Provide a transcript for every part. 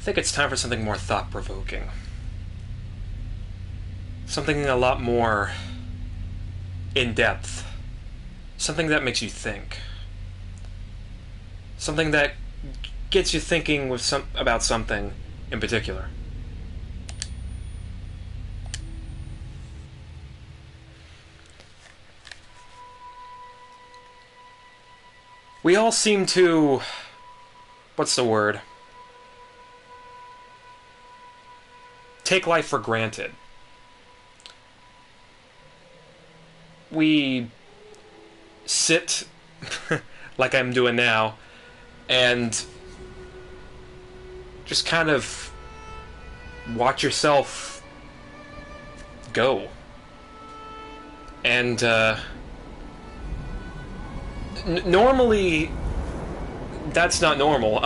think it's time for something more thought-provoking. Something a lot more in-depth. Something that makes you think. Something that gets you thinking about something in particular. We all seem to... what's the word? Take life for granted. We sit, like I'm doing now, and just kind of watch yourself go. And, normally, that's not normal.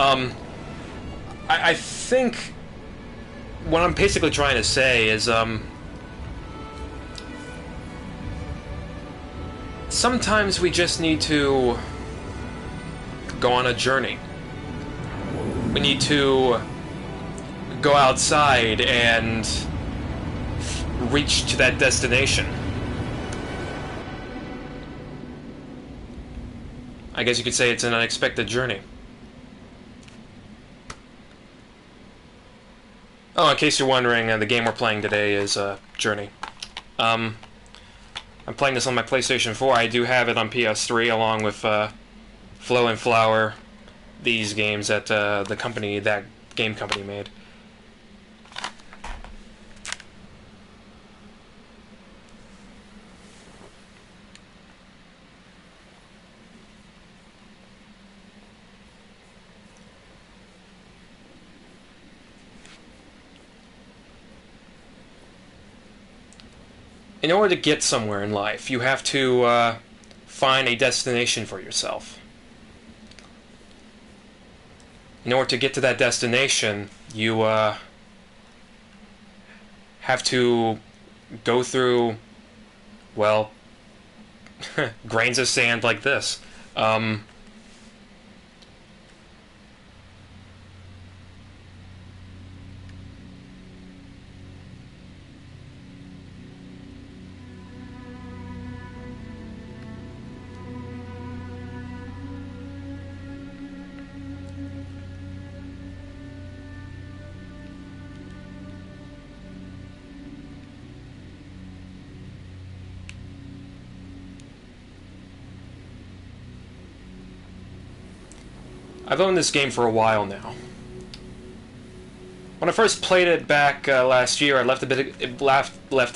I think what I'm basically trying to say is, sometimes we just need to go on a journey. We need to go outside and reach to that destination. I guess you could say it's an unexpected journey. Oh, in case you're wondering, the game we're playing today is Journey. I'm playing this on my PlayStation 4. I do have it on PS3 along with Flow and Flower, these games that that game company made. In order to get somewhere in life, you have to find a destination for yourself. In order to get to that destination, you have to go through, well, grains of sand like this. I've owned this game for a while now. When I first played it back last year, it left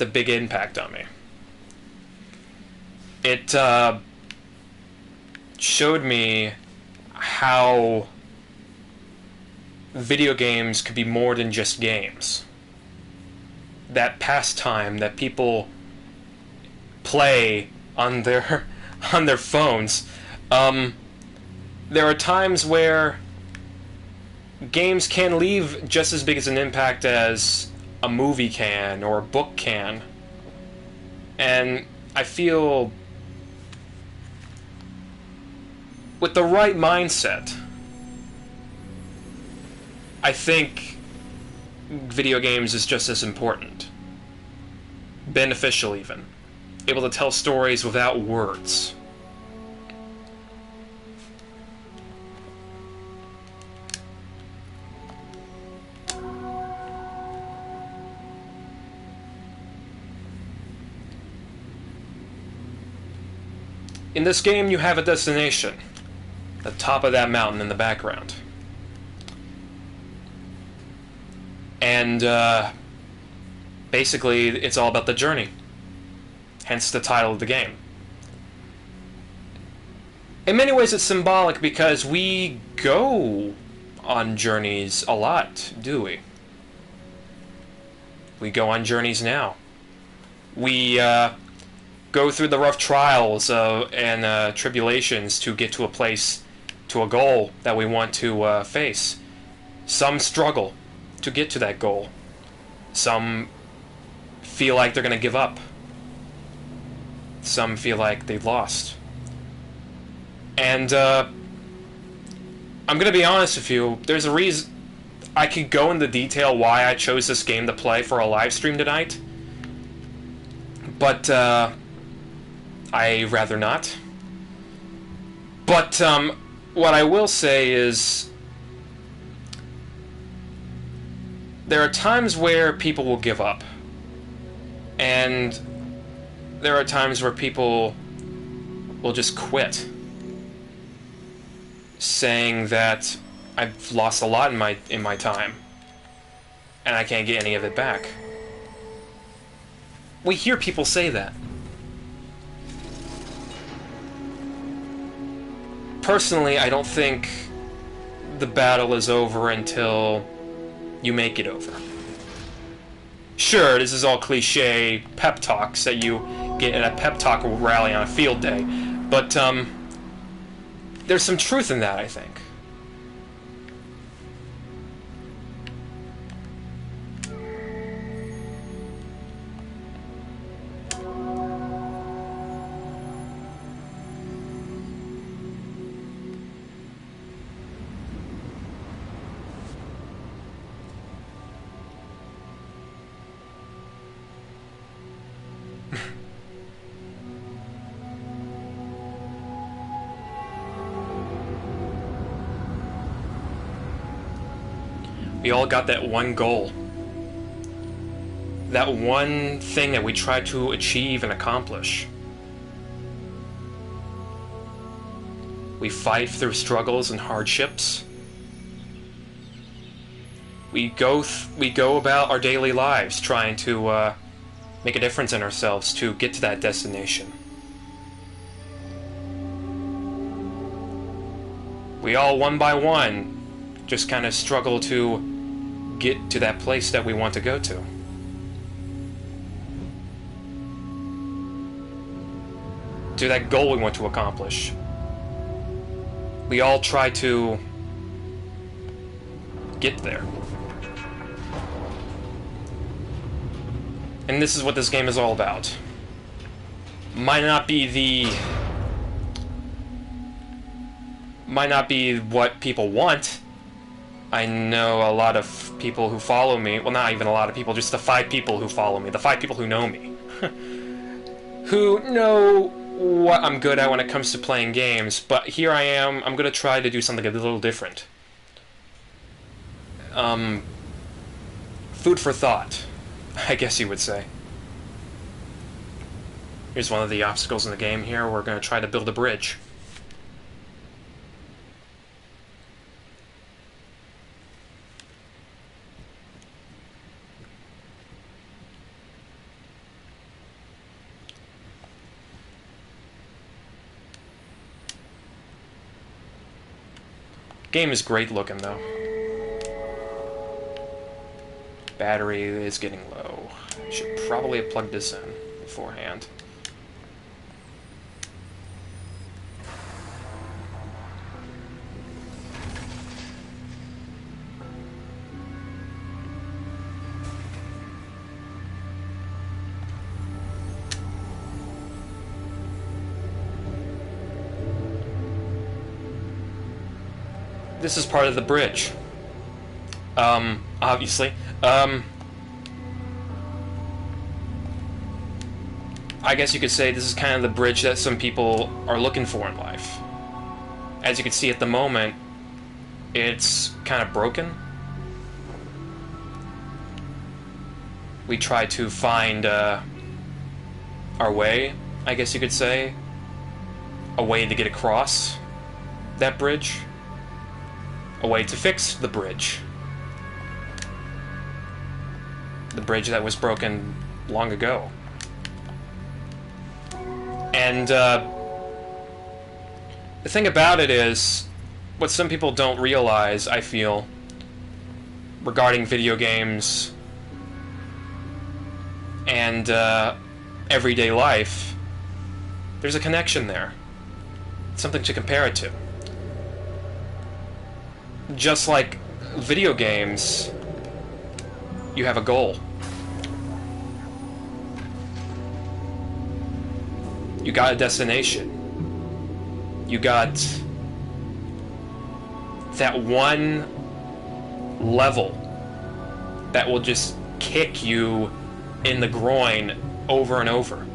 a big impact on me. It showed me how video games could be more than just games. That pastime that people play on their phones. There are times where games can leave just as big as an impact as a movie can or a book can. And I feel with the right mindset, I think video games is just as important. Beneficial even. Able to tell stories without words. In this game, you have a destination. The top of that mountain in the background. And, basically, it's all about the journey. Hence the title of the game. In many ways, it's symbolic because we go on journeys a lot, do we? We go on journeys now. We, go through the rough trials and tribulations to get to a place, to a goal that we want to face. Some struggle to get to that goal. Some feel like they're going to give up. Some feel like they've lost. And I'm going to be honest with you, there's a reason... I could go into detail why I chose this game to play for a live stream tonight, but I rather not. But what I will say is, there are times where people will give up, and there are times where people will just quit, saying that I've lost a lot in my time, and I can't get any of it back. We hear people say that. Personally, I don't think the battle is over until you make it over. Sure, this is all cliche pep talks that you get at a pep talk rally on a field day, but there's some truth in that, I think. We all got that one goal. That one thing that we try to achieve and accomplish. We fight through struggles and hardships. We go about our daily lives trying to make a difference in ourselves to get to that destination. We all, one by one, just kind of struggle to get to that place that we want to go to. To that goal we want to accomplish. We all try to get there. And this is what this game is all about. Might not be what people want. I know a lot of people who follow me, well, not even a lot of people, just the 5 people who follow me, the 5 people who know me, who know what I'm good at when it comes to playing games, but here I am, I'm going to try to do something a little different. Food for thought, I guess you would say. Here's one of the obstacles in the game here. We're going to try to build a bridge. Game is great looking, though. Battery is getting low. I should probably have plugged this in beforehand. This is part of the bridge. Obviously. I guess you could say this is kind of the bridge that some people are looking for in life. As you can see at the moment, it's kind of broken. We try to find our way, I guess you could say. A way to get across that bridge. A way to fix the bridge. The bridge that was broken long ago. And the thing about it is, what some people don't realize, I feel, regarding video games and everyday life, there's a connection there. Something to compare it to. Just like video games, you have a goal. You got a destination. You got that one level that will just kick you in the groin over and over.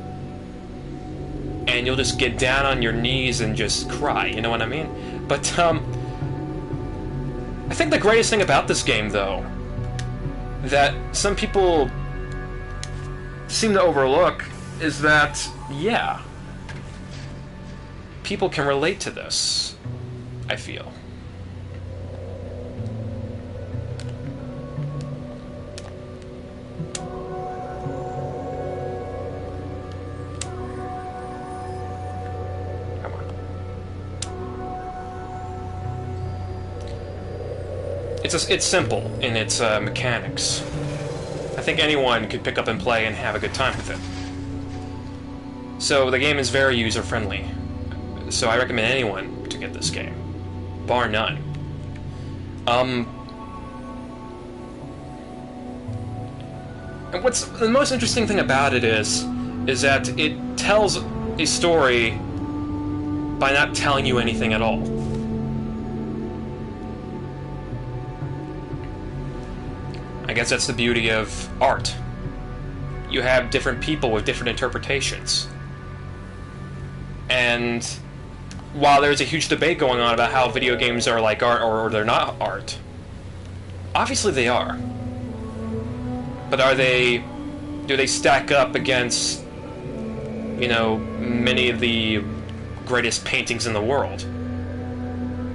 And you'll just get down on your knees and just cry, you know what I mean? But, I think the greatest thing about this game, though, that some people seem to overlook, is that, yeah, people can relate to this, I feel. Come on. It's simple in its mechanics. I think anyone could pick up and play and have a good time with it. So the game is very user-friendly. So I recommend anyone to get this game, bar none. And what's the most interesting thing about it is that it tells a story by not telling you anything at all. I guess that's the beauty of art. You have different people with different interpretations. And while there's a huge debate going on about how video games are like art or they're not art, obviously they are. But do they stack up against, you know, many of the greatest paintings in the world?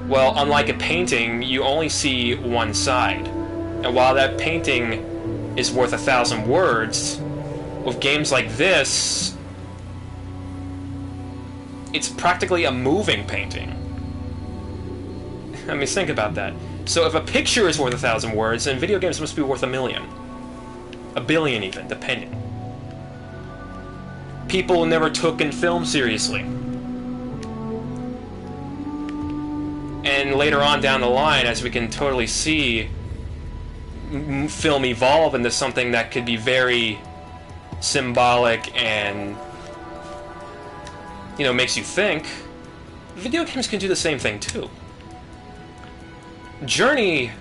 Well, unlike a painting, you only see one side. And while that painting is worth 1,000 words, with games like this, it's practically a moving painting. I mean, think about that. So if a picture is worth 1,000 words, then video games must be worth 1,000,000. 1,000,000,000 even, depending. People never took in film seriously. And later on down the line, as we can totally see, film evolve into something that could be very symbolic and, you know, makes you think. Video games can do the same thing too. Journey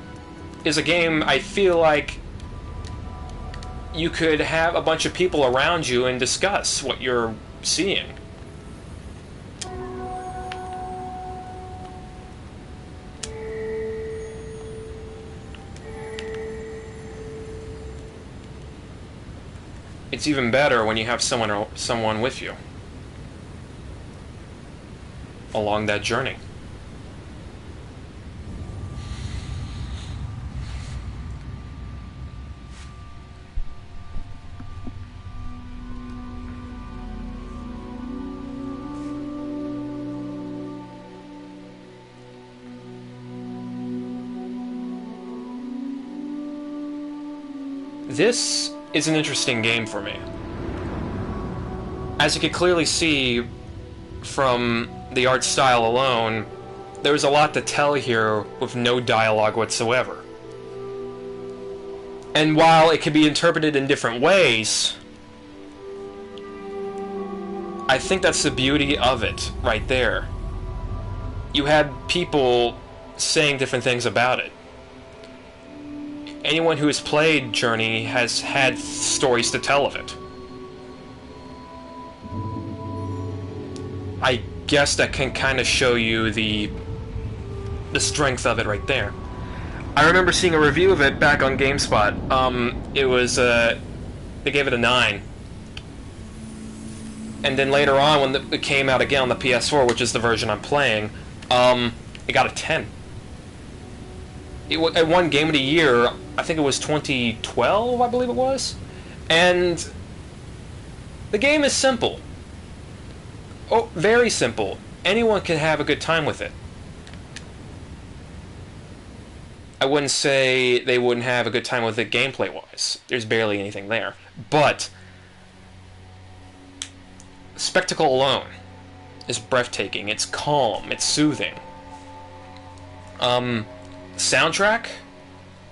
is a game I feel like you could have a bunch of people around you and discuss what you're seeing. It's even better when you have someone with you along that journey. This is an interesting game for me. As you can clearly see from the art style alone, there's a lot to tell here with no dialogue whatsoever. And while it can be interpreted in different ways, I think that's the beauty of it right there. You had people saying different things about it. Anyone who has played Journey has had stories to tell of it. I guess that can kind of show you the strength of it right there. I remember seeing a review of it back on GameSpot. It was, they gave it a 9. And then later on, when it came out again on the PS4, which is the version I'm playing, it got a 10. It won Game of the Year, I think it was 2012, I believe it was. And the game is simple. Oh, very simple. Anyone can have a good time with it. I wouldn't say they wouldn't have a good time with it gameplay-wise. There's barely anything there. But spectacle alone is breathtaking. It's calm. It's soothing. Soundtrack?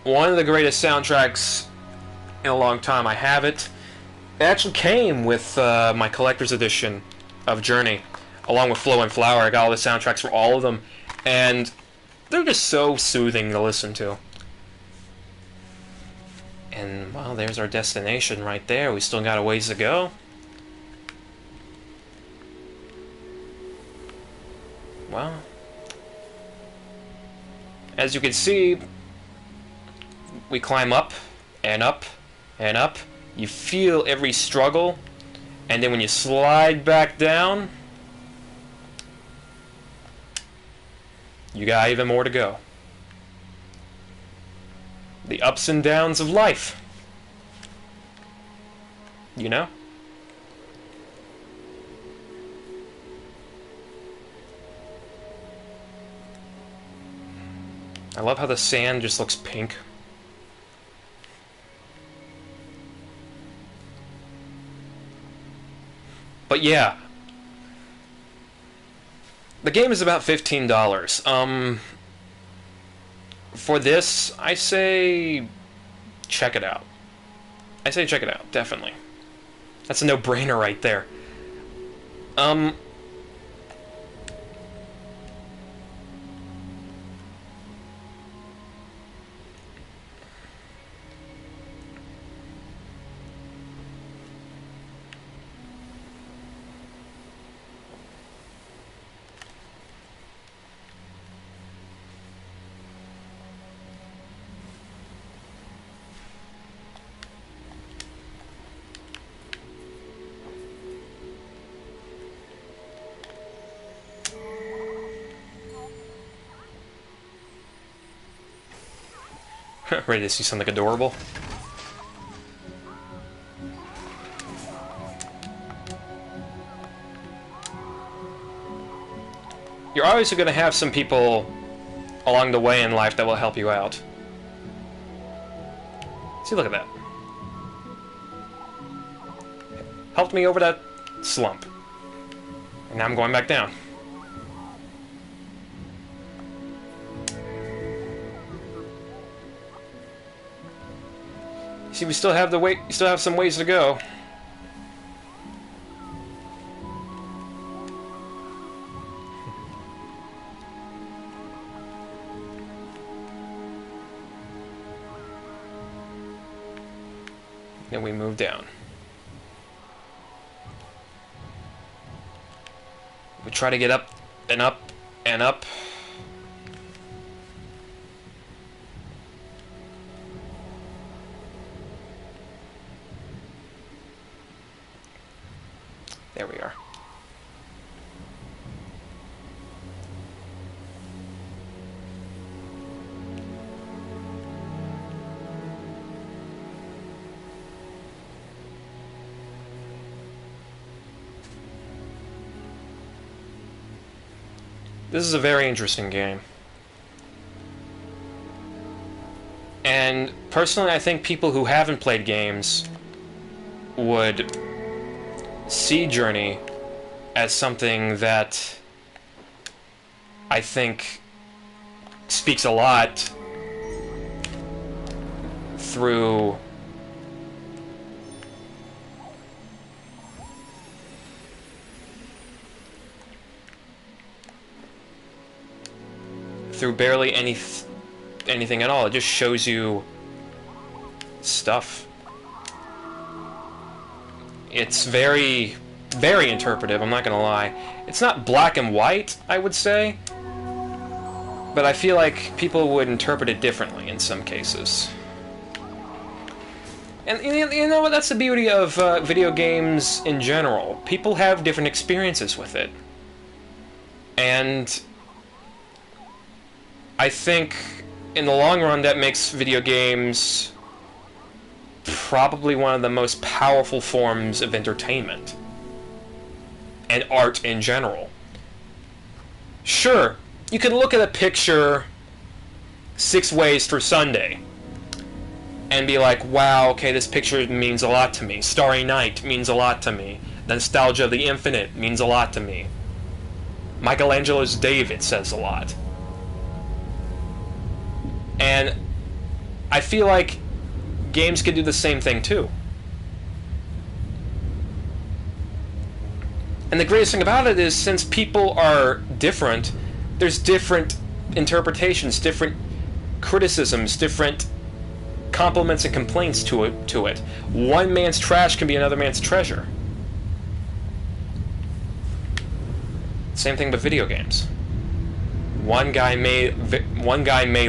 One of the greatest soundtracks in a long time. I have it. It actually came with my collector's edition of Journey, along with Flow and Flower. I got all the soundtracks for all of them, and they're just so soothing to listen to. And, well, there's our destination right there. We still got a ways to go. Well, as you can see, we climb up and up and up. You feel every struggle, and then when you slide back down, you got even more to go. The ups and downs of life. You know? I love how the sand just looks pink. But yeah. The game is about $15. For this, I say check it out. I say check it out, definitely. That's a no-brainer right there. Ready to see something adorable? You're always going to have some people along the way in life that will help you out. See, look at that. Helped me over that slump. And now I'm going back down. See, we still have some ways to go. Then we move down. We try to get up and up and up. There we are. This is a very interesting game. And personally, I think people who haven't played games would see Journey as something that I think speaks a lot through barely anything at all. It just shows you stuff. It's very, very interpretive, I'm not gonna lie. It's not black and white, I would say, but I feel like people would interpret it differently in some cases. And you know what, that's the beauty of video games in general. People have different experiences with it. And I think in the long run that makes video games probably one of the most powerful forms of entertainment and art in general. Sure, you could look at a picture 6 ways through Sunday and be like, wow, okay, this picture means a lot to me. Starry Night means a lot to me. The Nostalgia of the Infinite means a lot to me. Michelangelo's David says a lot. And I feel like games can do the same thing too. And the greatest thing about it is, since people are different, there's different interpretations, different criticisms, different compliments and complaints to it. One man's trash can be another man's treasure. Same thing with video games. One guy may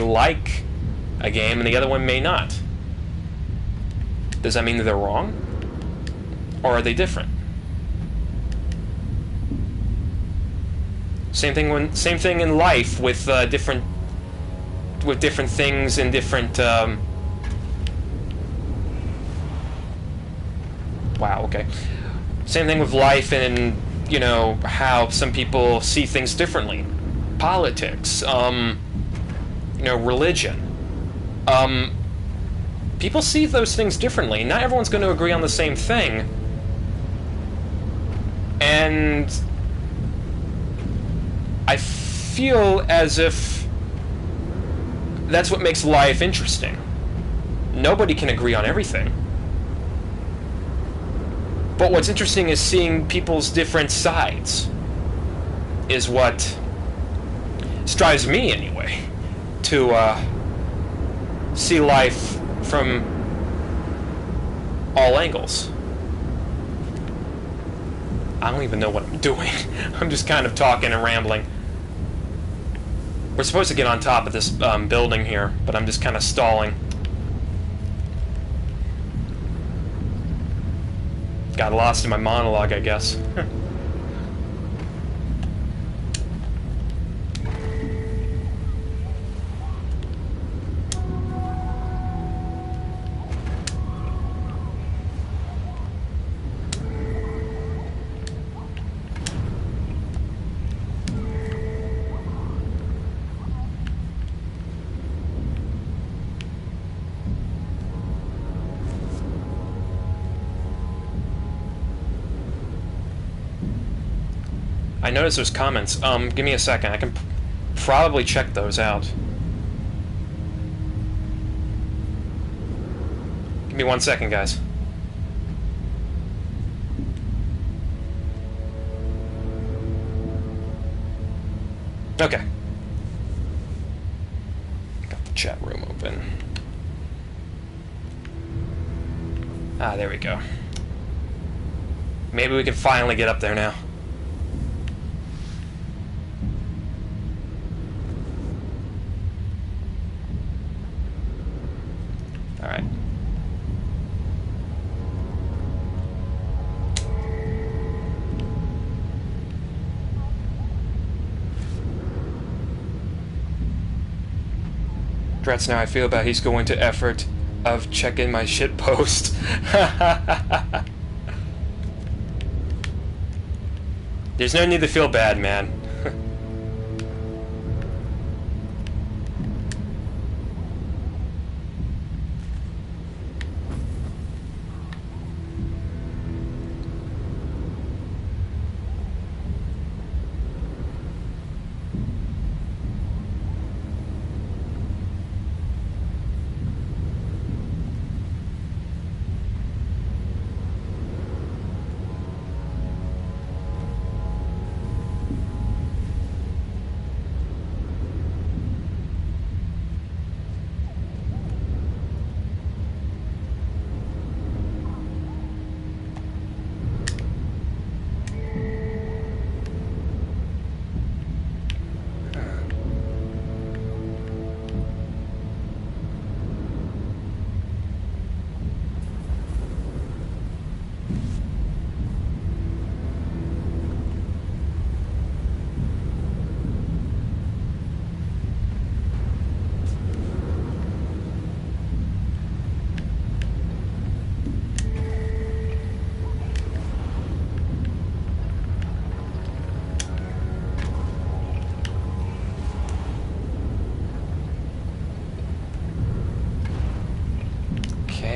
like a game and the other one may not. Does that mean that they're wrong? Or are they different? Same thing in life with different things and different wow, okay. Same thing with life and, you know, how some people see things differently. Politics, you know, religion. People see those things differently. Not everyone's going to agree on the same thing. And I feel as if that's what makes life interesting. Nobody can agree on everything. But what's interesting is seeing people's different sides. Is what strives me, anyway, to see life from all angles. I don't even know what I'm doing. I'm just kind of talking and rambling. We're supposed to get on top of this building here, but I'm just kind of stalling. Got lost in my monologue, I guess. I noticed there's comments. Give me a second. I can probably check those out. Give me 1 second, guys. Okay. Got the chat room open. Ah, there we go. Maybe we can finally get up there now. Alright. That's how I feel about he's going to effort of checking my shit post. There's no need to feel bad, man.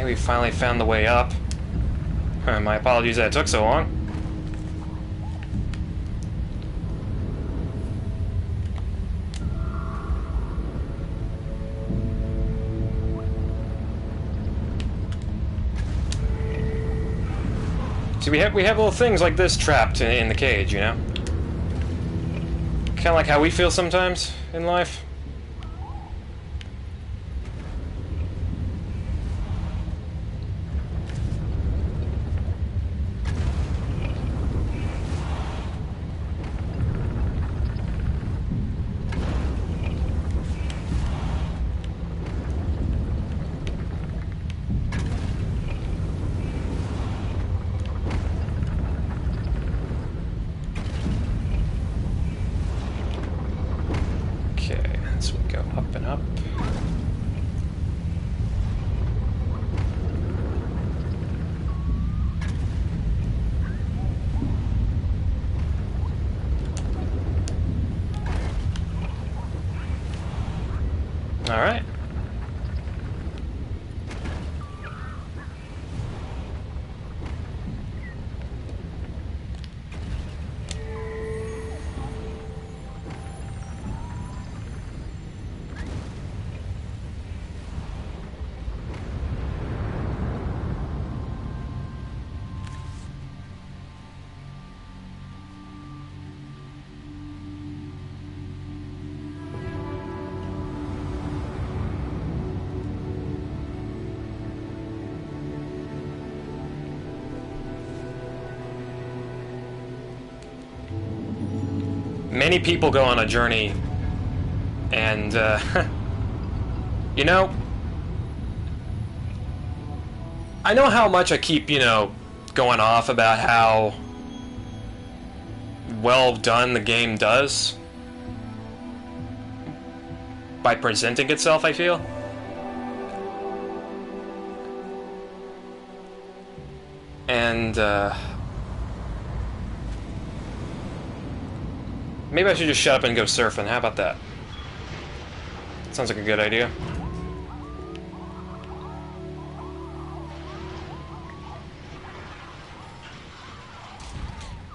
We finally found the way up. My apologies that it took so long. See, we have little things like this trapped in the cage, you know? Kind of like how we feel sometimes in life. up. All right. Many people go on a journey, and, you know, I know how much I keep, you know, going off about how well done the game does by presenting itself, I feel. And, maybe I should just shut up and go surfing. How about that? Sounds like a good idea.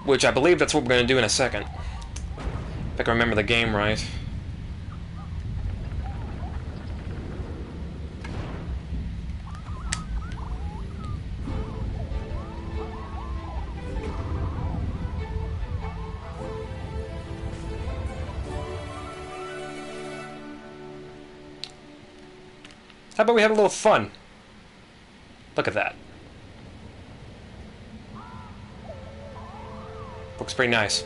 Which I believe that's what we're going to do in a second. If I can remember the game right. How about we have a little fun? Look at that. Looks pretty nice.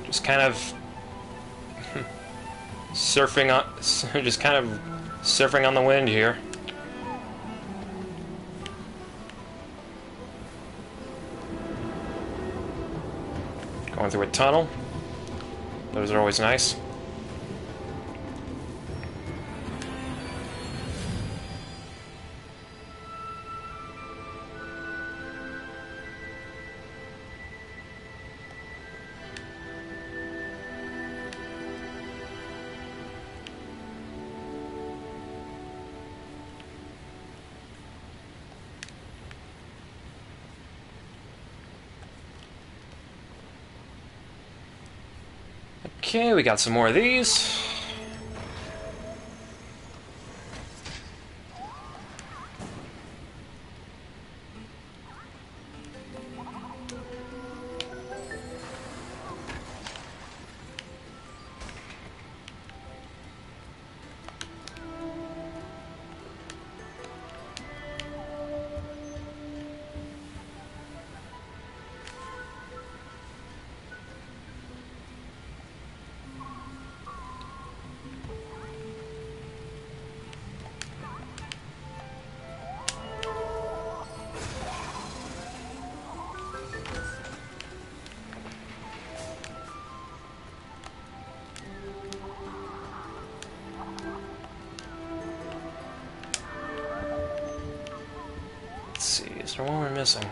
Just kind of surfing on, just kind of surfing on the wind here. Going through a tunnel. Those are always nice. Okay, we got some more of these. Let's see, is there one we're missing?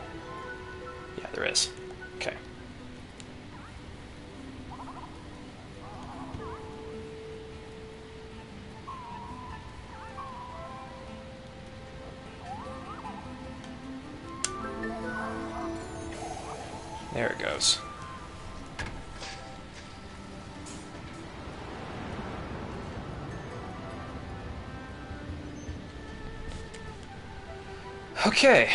Yeah, there is. Okay. There it goes. Okay.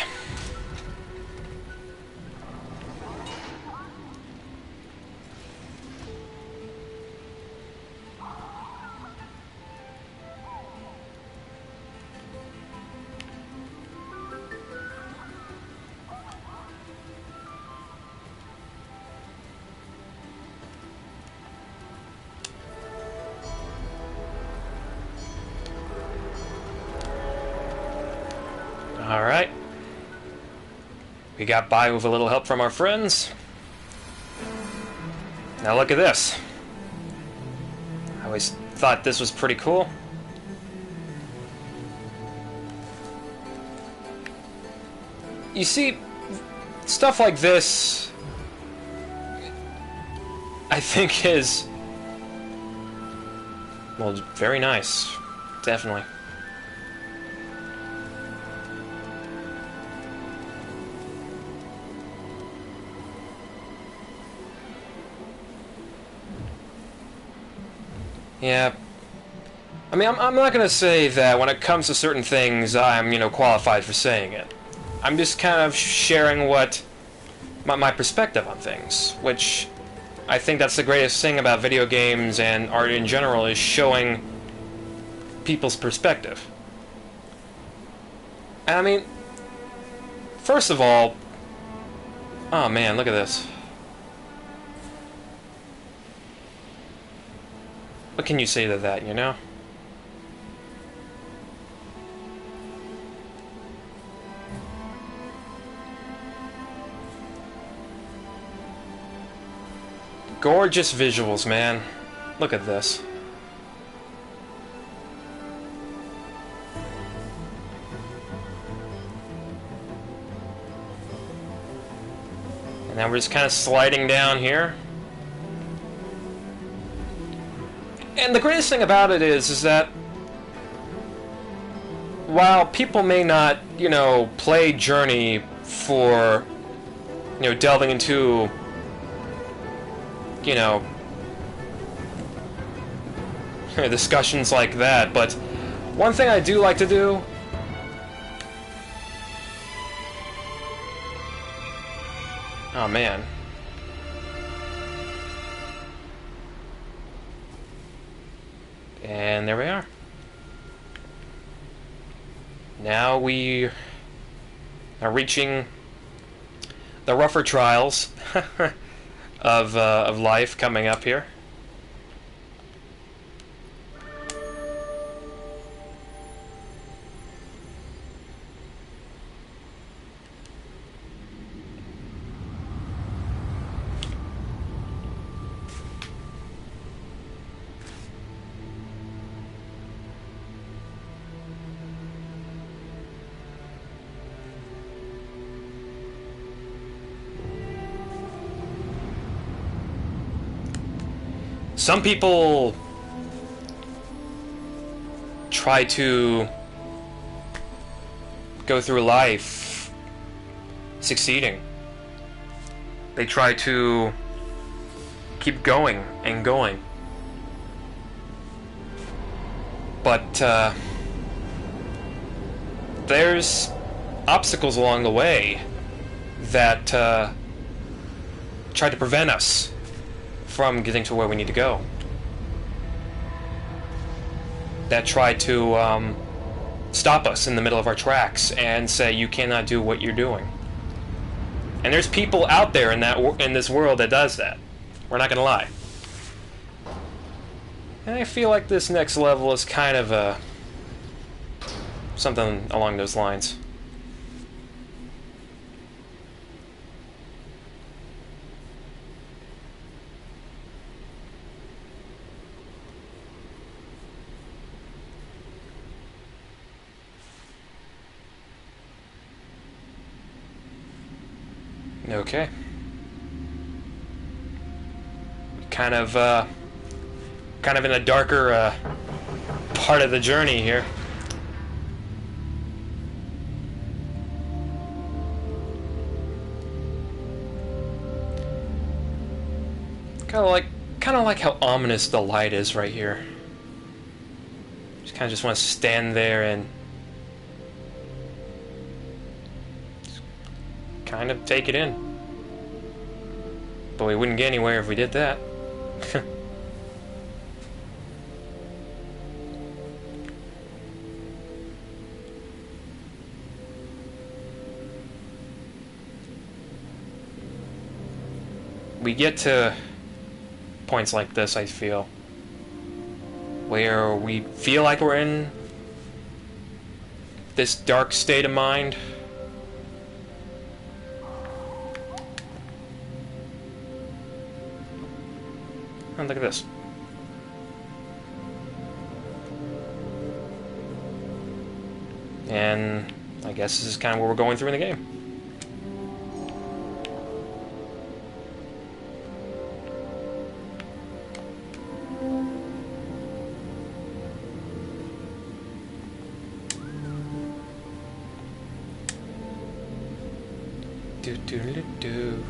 Alright. We got by with a little help from our friends. Now look at this. I always thought this was pretty cool. You see, stuff like this, I think is, well, very nice. Definitely. Yeah. I mean, I'm not gonna say that when it comes to certain things, I'm, qualified for saying it. I'm just kind of sharing what my perspective on things, which I think that's the greatest thing about video games and art in general, is showing people's perspective. And I mean, first of all, oh man, look at this. What can you say to that, you know? Gorgeous visuals, man. Look at this. And now we're just kind of sliding down here. And the greatest thing about it is that while people may not, play Journey for, delving into, discussions like that, but one thing I do like to do oh man. And there we are. Now we are reaching the rougher trials of life coming up here. Some people try to go through life succeeding. They try to keep going and going. But there's obstacles along the way that try to prevent us from getting to where we need to go. That try to stop us in the middle of our tracks and say, you cannot do what you're doing. And there's people out there in this world that does that. We're not gonna lie. And I feel like this next level is kind of something along those lines. Okay. Kind of in a darker part of the journey here. Kind of like how ominous the light is right here. Just want to stand there and kind of take it in. But we wouldn't get anywhere if we did that. We get to points like this, I feel, where we feel like we're in this dark state of mind. Oh, look at this. And I guess this is kind of what we're going through in the game. Do do do do.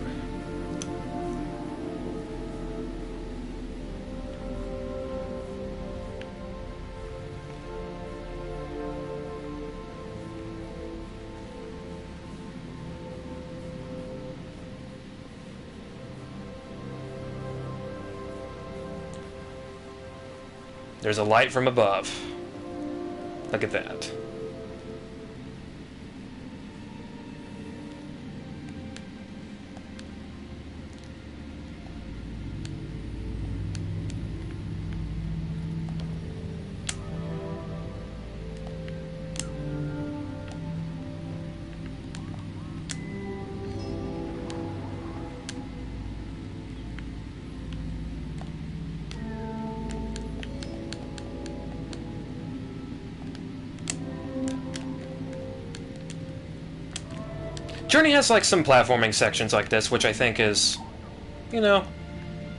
There's a light from above. Look at that. Journey has like some platforming sections like this, which I think is, you know,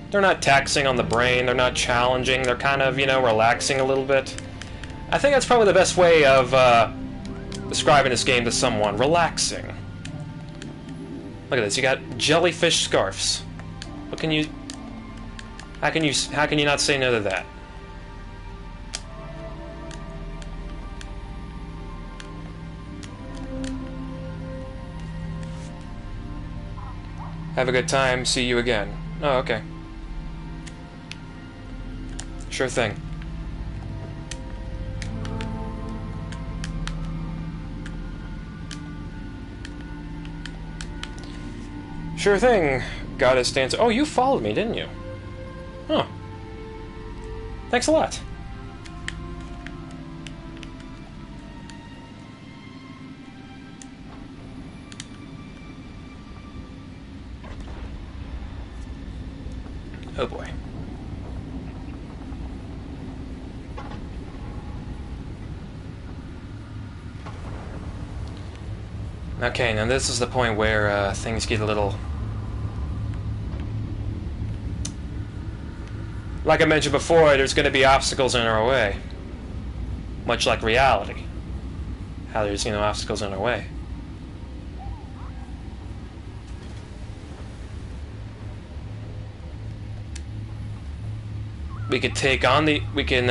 they're not taxing on the brain, they're not challenging, they're kind of, you know, relaxing a little bit. I think that's probably the best way of describing this game to someone. Relaxing. Look at this, you got jellyfish scarfs. What can you... How can you not say no to that? Have a good time, see you again. Oh, okay. Sure thing. Sure thing, Goddess Dancer. Oh, you followed me, didn't you? Huh. Thanks a lot. Oh boy. Okay, now this is the point where things get a little... Like I mentioned before, there's going to be obstacles in our way. Much like reality. How there's, you know, obstacles in our way. We could take on the... We could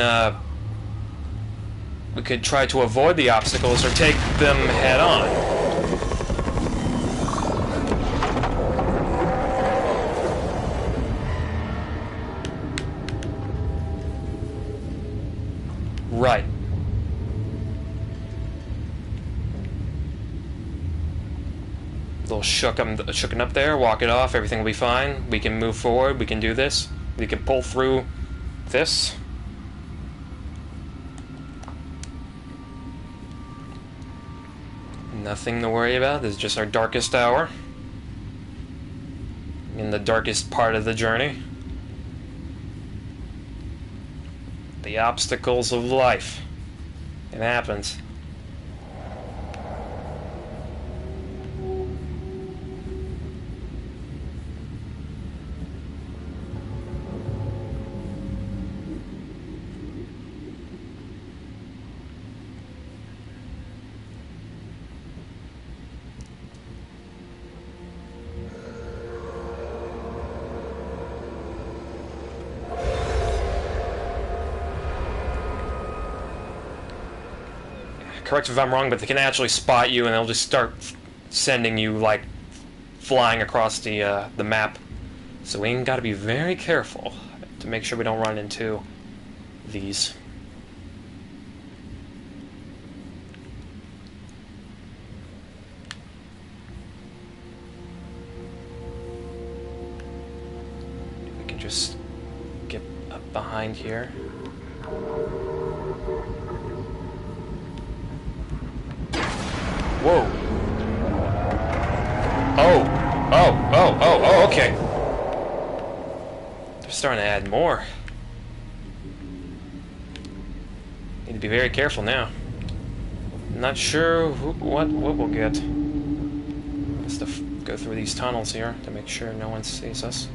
try to avoid the obstacles or take them head on. Right. A little shooken up there, walk it off, everything will be fine. We can move forward, we can do this. We can pull through this. Nothing to worry about, this is just our darkest hour. In the darkest part of the journey. The obstacles of life. It happens. Correct me if I'm wrong, but they can actually spot you and they'll just start sending you, like, flying across the map. So we gotta be very careful to make sure we don't run into these. We can just get up behind here. Whoa. Oh, okay. They're starting to add more. Need to be very careful now. Not sure what we'll get. Just to go through these tunnels here to make sure no one sees us.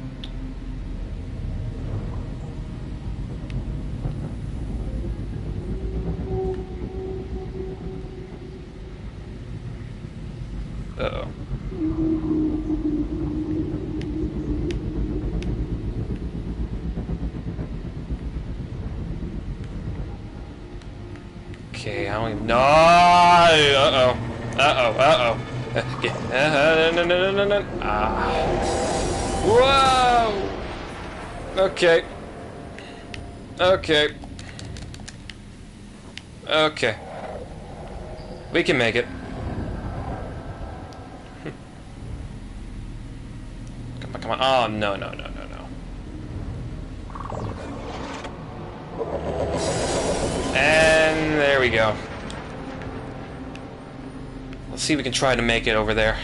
Uh-oh. Okay, I don't even know. Uh-oh. Uh-oh. Uh-oh. No. Ah. Whoa! Okay. Okay. Okay. We can make it. Come on. Oh, no. And there we go. Let's see if we can try to make it over there.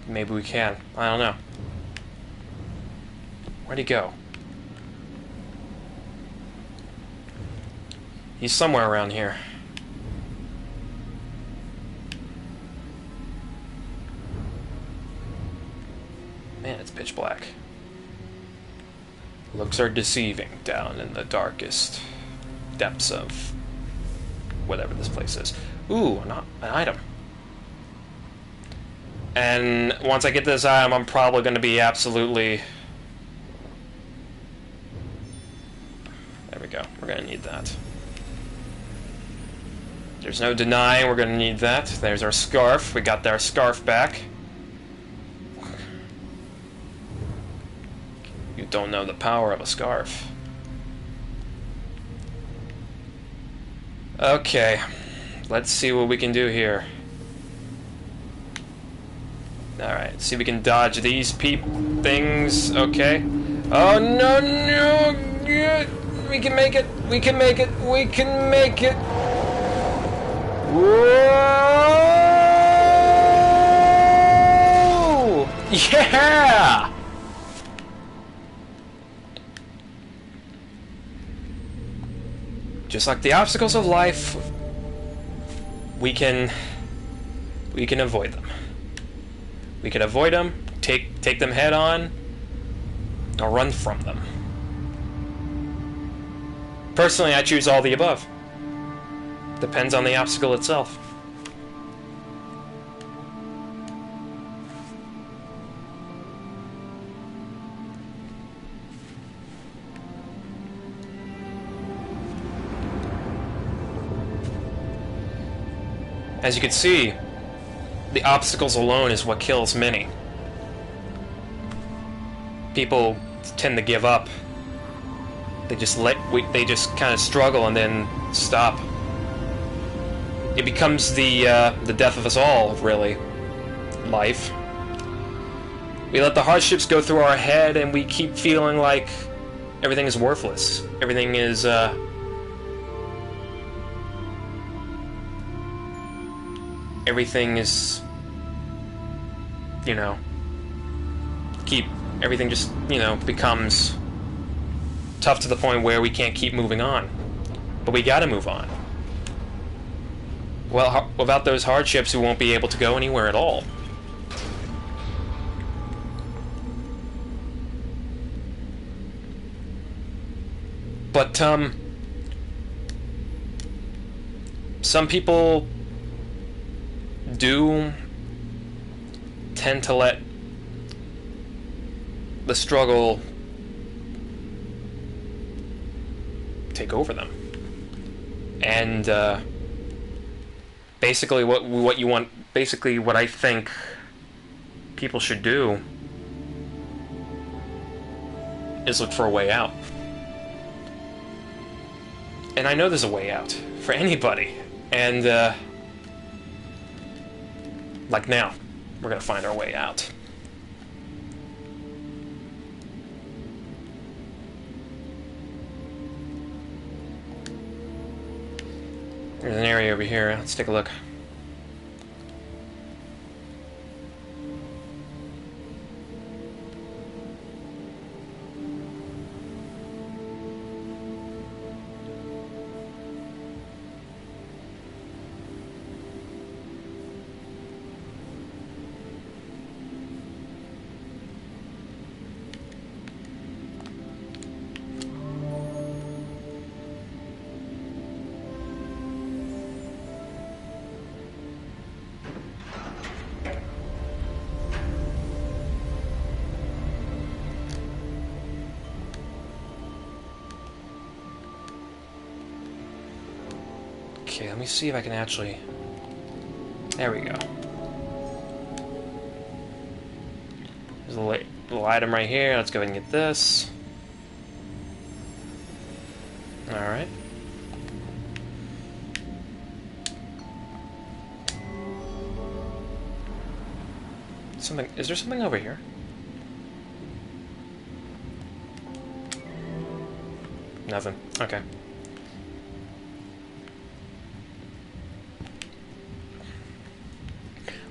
Maybe we can. I don't know. Where'd he go? He's somewhere around here. Man, it's pitch black. Looks are deceiving down in the darkest depths of whatever this place is. Ooh, an item. And once I get this item, I'm probably going to be absolutely... There we go. We're going to need that. There's no denying we're going to need that. There's our scarf. We got our scarf back. You don't know the power of a scarf. Okay. Let's see what we can do here. Alright, see if we can dodge these things. Okay. Oh, no. We can make it. We can make it. Whoa! Yeah! Just like the obstacles of life, we can avoid them. We can avoid them, take them head on, or run from them. Personally, I choose all the above. Depends on the obstacle itself. As you can see, the obstacles alone is what kills many. People tend to give up. They just kind of struggle and then stop. It becomes the death of us all, really. Life. We let the hardships go through our head, and we keep feeling like everything is worthless. Everything is you know, everything just, becomes tough to the point where we can't keep moving on. But we gotta move on. Well, without those hardships, we won't be able to go anywhere at all. But, some people do tend to let the struggle take over them. And basically what I think people should do is look for a way out. And I know there's a way out for anybody. And like now, we're gonna find our way out. There's an area over here. Let's take a look. Okay, let me see if I can actually... There we go. There's a little item right here. Let's go ahead and get this. Alright. Something... Is there something over here? Nothing. Okay.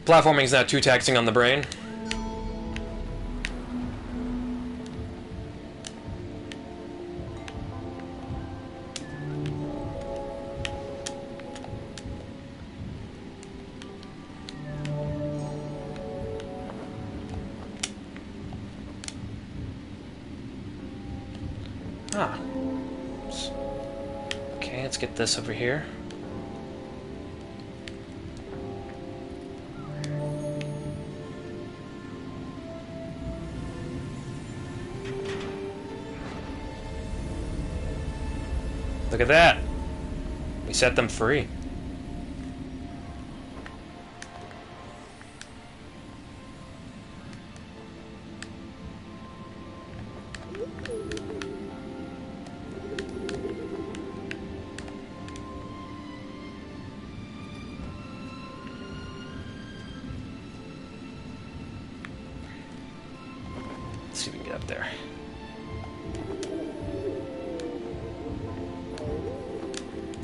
Platforming is not too taxing on the brain. Ah. Okay, let's get this over here. Look at that! We set them free. Let's see if we can get up there.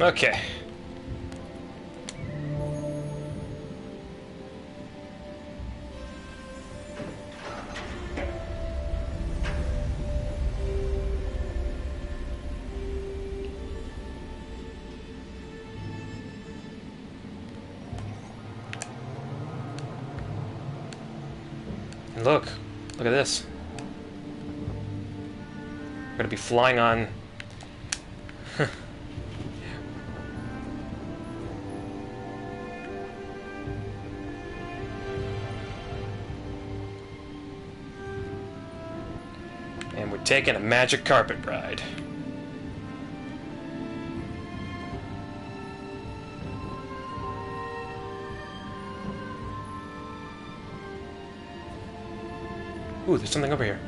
Okay. And look at this. We're gonna be flying on. And we're taking a magic carpet ride. Ooh, there's something over here.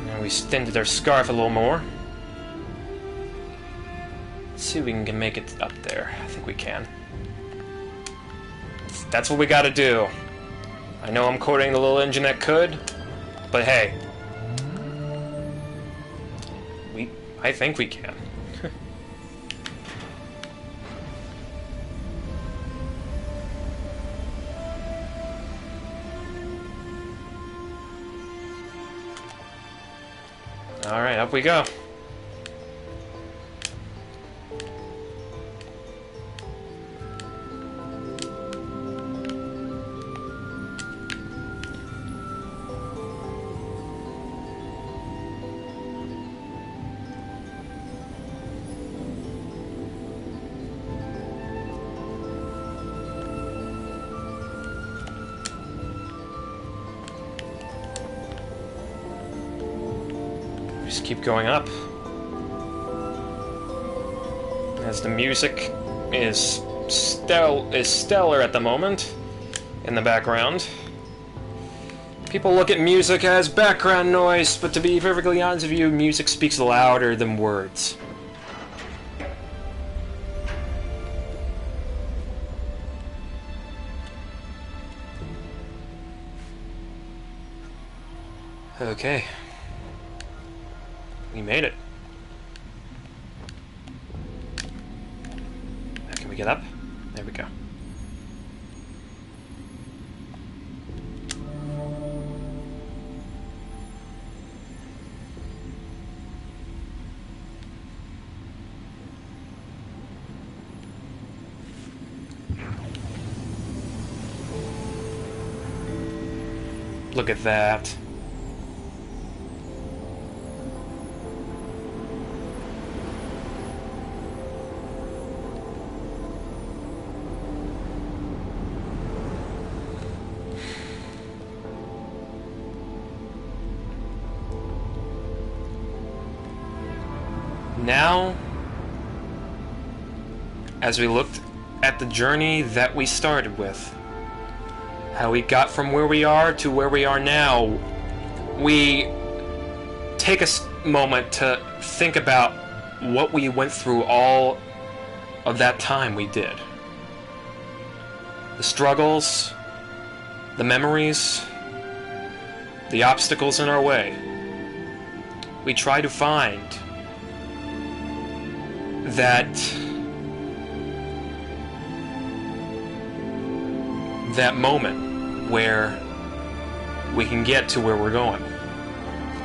Now we extended our scarf a little more. See if we can make it up there. I think we can. That's what we gotta do. I know I'm quoting the little engine that could, but hey. I think we can. Alright, up we go. Just keep going up. As the music is stellar at the moment in the background. People look at music as background noise, but to be perfectly honest with you, music speaks louder than words. Okay. We made it. Now can we get up? There we go. Look at that. Now, as we looked at the journey that we started with, how we got from where we are to where we are now, we take a moment to think about what we went through all of that time we did. The struggles, the memories, the obstacles in our way. We try to find that moment where we can get to where we're going.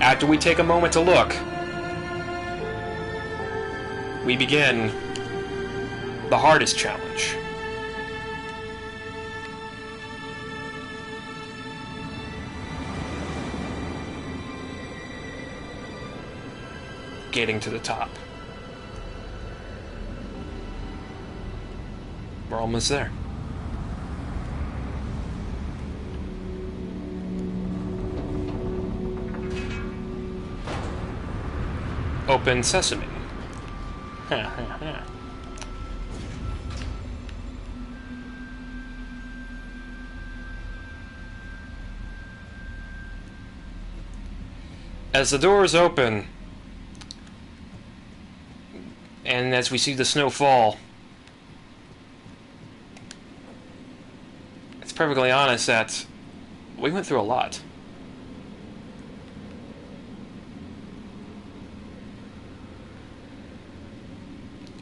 After we take a moment to look, we begin the hardest challenge. Getting to the top. We're almost there. Open sesame. As the doors open, and as we see the snow fall, it's perfectly honest that we went through a lot.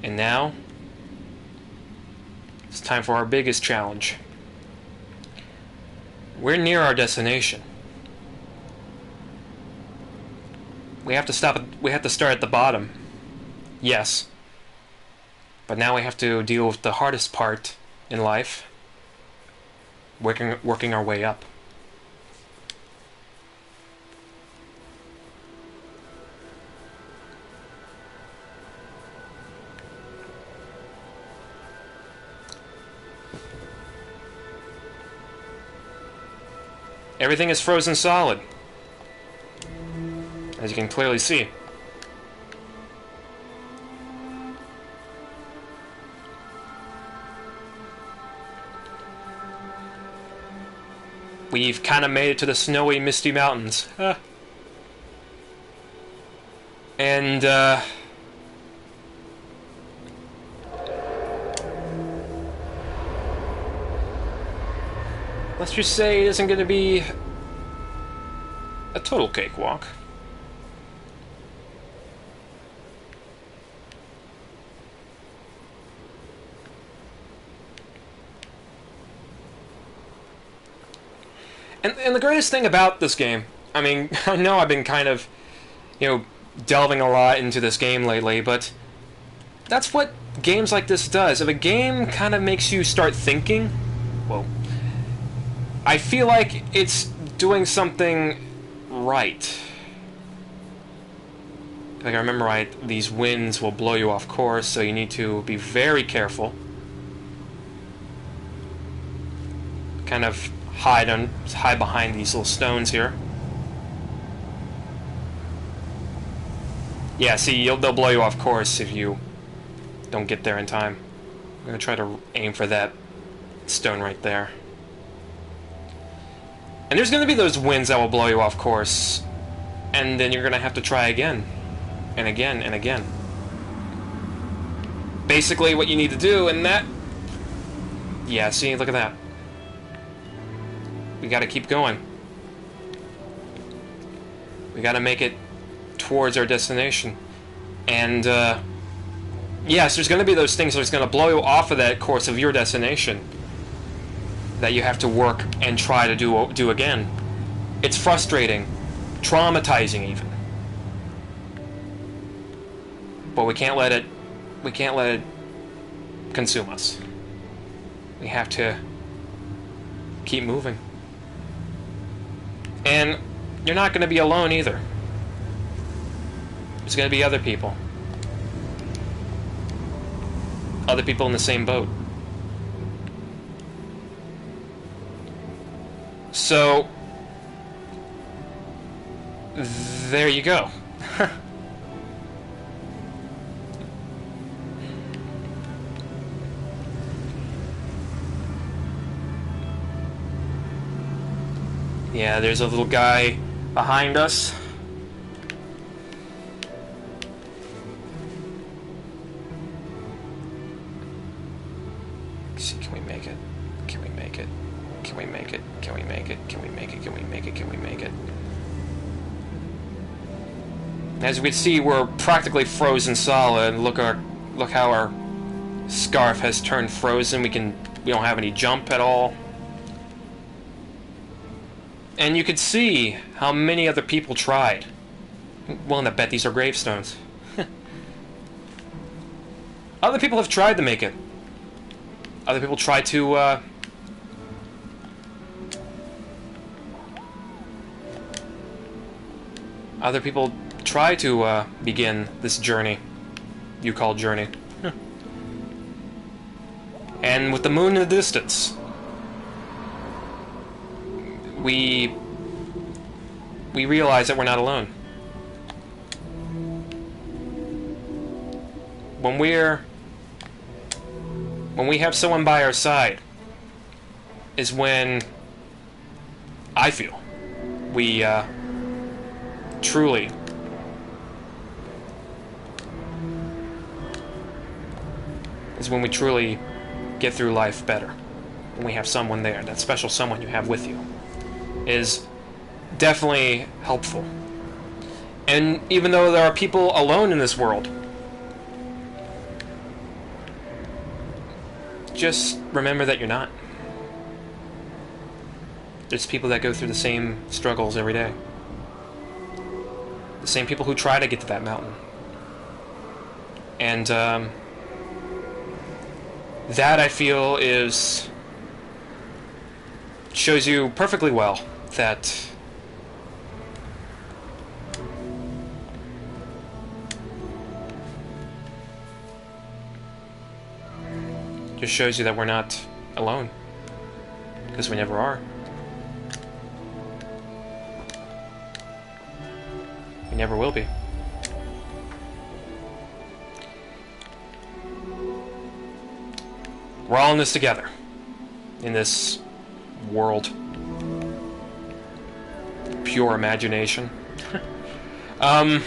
And now, it's time for our biggest challenge. We're near our destination. We have to start at the bottom. Yes. But now we have to deal with the hardest part in life. Working our way up. Everything is frozen solid, as you can clearly see. We've kind of made it to the snowy, misty mountains. And, let's just say it isn't going to be a total cakewalk. And the greatest thing about this game, I mean, I know I've been kind of, delving a lot into this game lately, but that's what games like this does. If a game kind of makes you start thinking, well, I feel like it's doing something right. If I remember right, these winds will blow you off course, so you need to be very careful. Kind of hide behind these little stones here. Yeah, see, they'll blow you off course if you don't get there in time. I'm gonna try to aim for that stone right there. And there's gonna be those winds that will blow you off course, and then you're gonna have to try again, and again, and again. Basically what you need to do, and that... Yeah, see, look at that. We gotta keep going. We gotta make it towards our destination. And, yes, there's gonna be those things that's gonna blow you off of that course of your destination that you have to work and try to do again. It's frustrating, traumatizing even. But we can't let it consume us. We have to keep moving. And you're not going to be alone either. There's going to be other people. Other people in the same boat. So, there you go. Yeah, there's a little guy behind us. Let's see, can we make it? Can we make it? Can we make it? Can we make it? Can we make it? Can we make it? Can we make it? As we can see, we're practically frozen solid. Look how our scarf has turned frozen. We don't have any jump at all. And you could see how many other people tried. I'm willing to bet these are gravestones. Other people have tried to make it. Other people tried to, Other people try to, begin this journey you call journey. And with the moon in the distance, we realize that we're not alone. When we have someone by our side is when I feel we truly get through life better. When we have someone there, that special someone you have with you is definitely helpful. And even though there are people alone in this world, just remember that you're not. There's people that go through the same struggles every day. The same people who try to get to that mountain. And that, I feel, shows you perfectly well that just shows you that we're not alone, because we never are. We never will be. We're all in this together, in this world. Pure imagination. And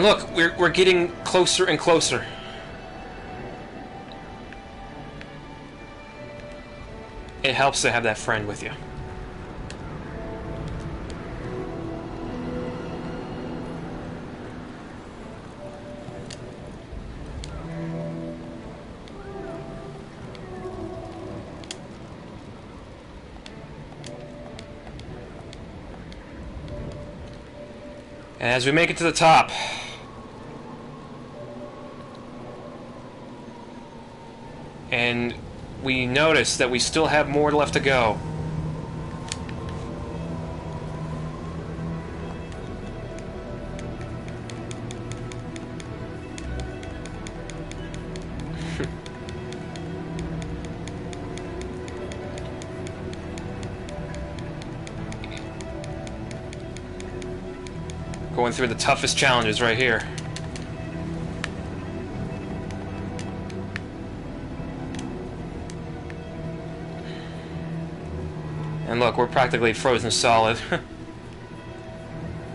look, we're getting closer and closer. It helps to have that friend with you. And as we make it to the top, and we notice that we still have more left to go. Going through the toughest challenges right here. And look, we're practically frozen solid.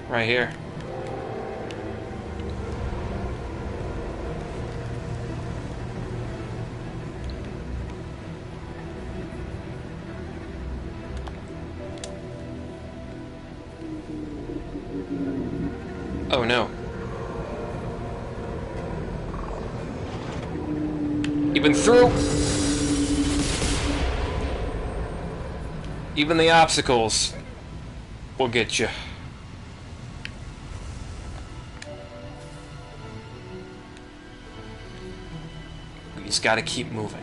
Right here. Oh no. Even through... Even the obstacles will get you. We just gotta keep moving.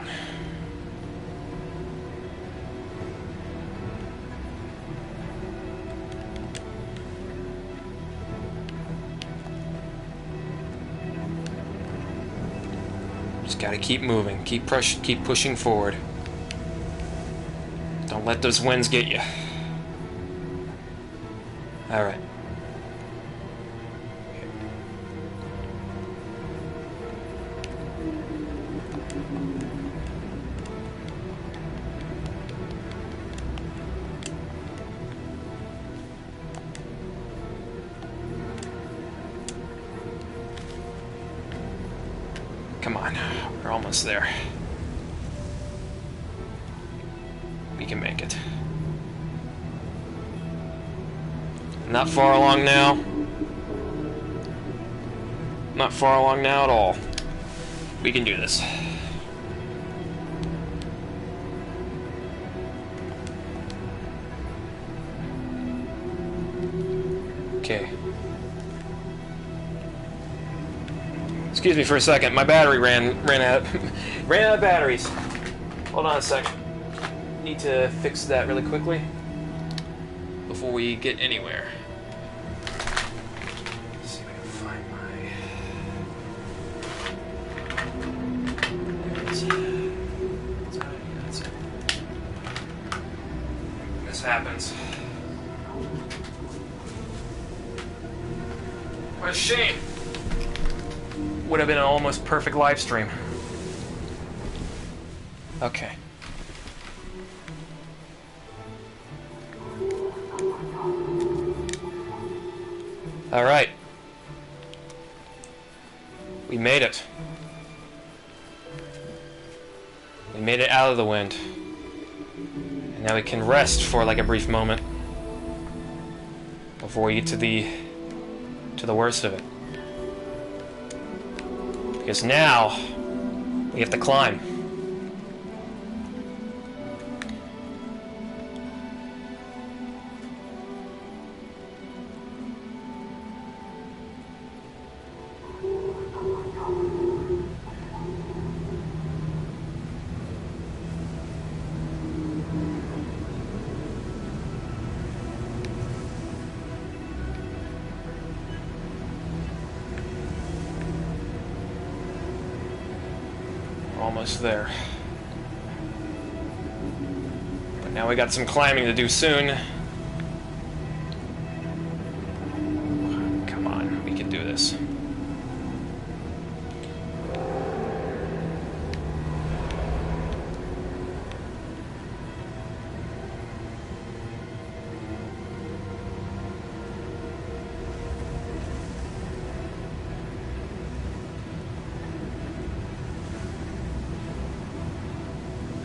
Just gotta keep moving. Keep pushing forward. Don't let those winds get you. Alright. Come on, we're almost there. We can make it. Not far along now. Not far along now at all. We can do this. Okay. Excuse me for a second. My battery ran out of batteries. Hold on a second. Need to fix that really quickly before we get anywhere. Let's see if I can find my... There it is. That's it. This happens. What a shame. Would have been an almost perfect live stream. Okay. Alright. We made it. We made it out of the wind. And now we can rest for like a brief moment before we get to the worst of it. Because now we have to climb. Almost there. But now we got some climbing to do soon. Come on, we can do this.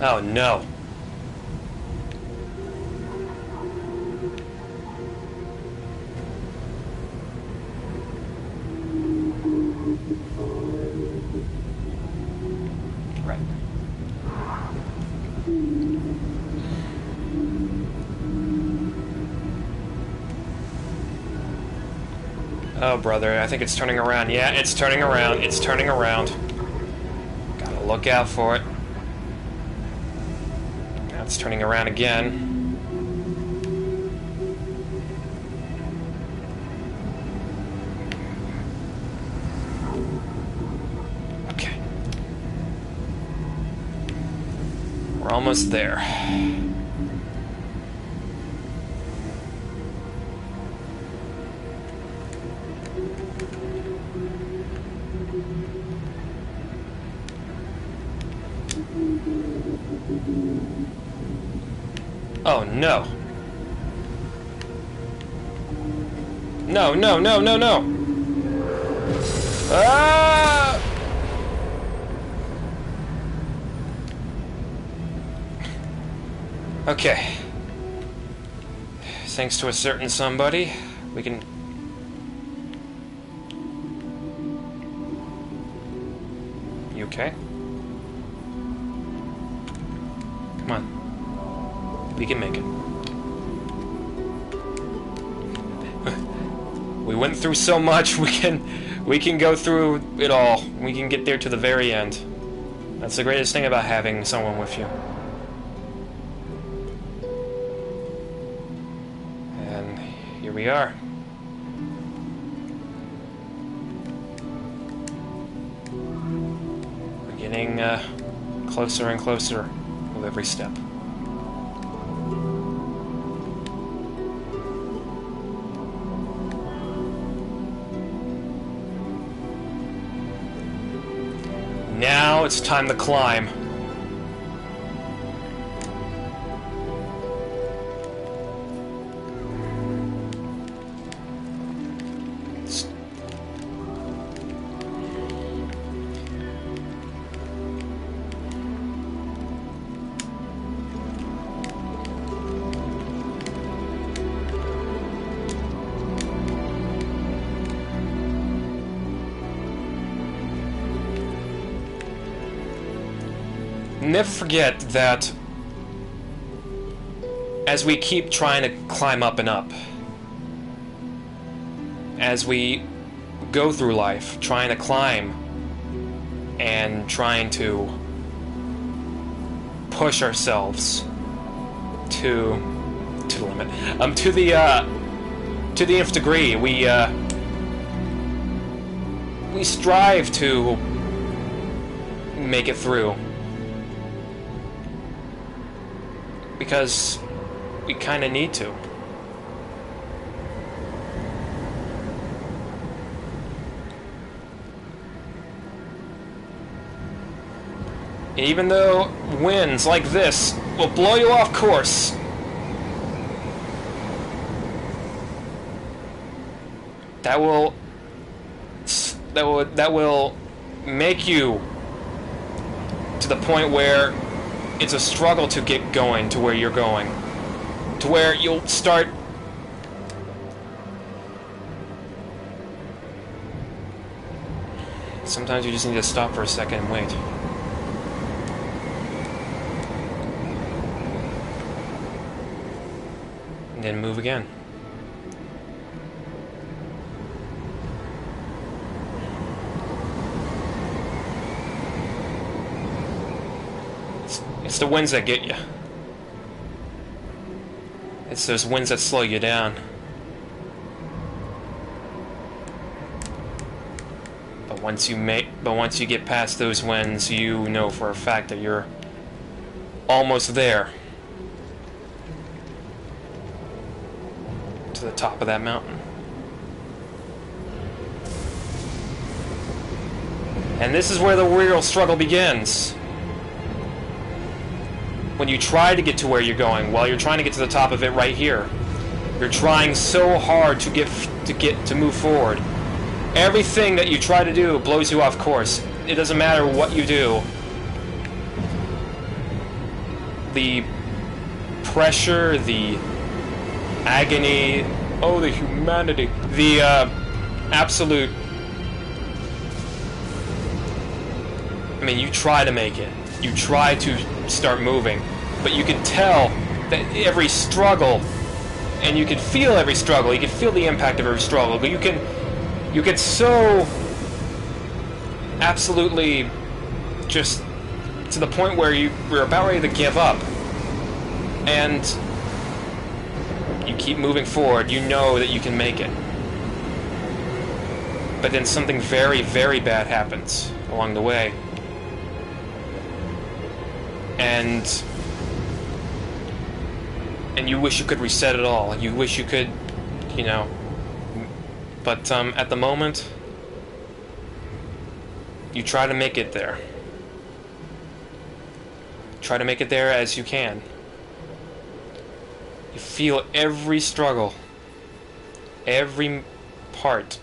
Oh no. Right. Oh brother, I think it's turning around. Yeah, it's turning around. It's turning around. Gotta look out for it. It's turning around again. Okay. We're almost there. Oh no. No, no, no, no, no. Ah! Okay. Thanks to a certain somebody, we can You okay? Come on. We can make it. We went through so much, we can go through it all. We can get there to the very end. That's the greatest thing about having someone with you. And here we are. We're getting closer and closer with every step. Now it's time to climb. Never forget that as we keep trying to climb up and up, as we go through life trying to climb and trying to push ourselves to the limit, to the nth degree, we strive to make it through. Because we kind of need to. Even though winds like this will blow you off course, that will make you to the point where it's a struggle to get going to where you're going. To where you'll start... Sometimes you just need to stop for a second and wait. And then move again. It's the winds that get you. It's those winds that slow you down. But once you get past those winds, you know for a fact that you're almost there. To the top of that mountain. And this is where the real struggle begins. When you try to get to where you're going, while you're trying to get to the top of it right here, you're trying so hard to move forward. Everything that you try to do blows you off course. It doesn't matter what you do. The pressure, the agony, oh, the humanity, the absolute... I mean, you try to make it. You try to start moving, but you can tell that every struggle, and you can feel every struggle, you can feel the impact of every struggle, but you get so absolutely just to the point where you're about ready to give up, and you keep moving forward. You know that you can make it, but then something very, very bad happens along the way. And you wish you could reset it all. You wish you could, you know. But at the moment, you try to make it there. Try to make it there as you can. You feel every struggle, every part,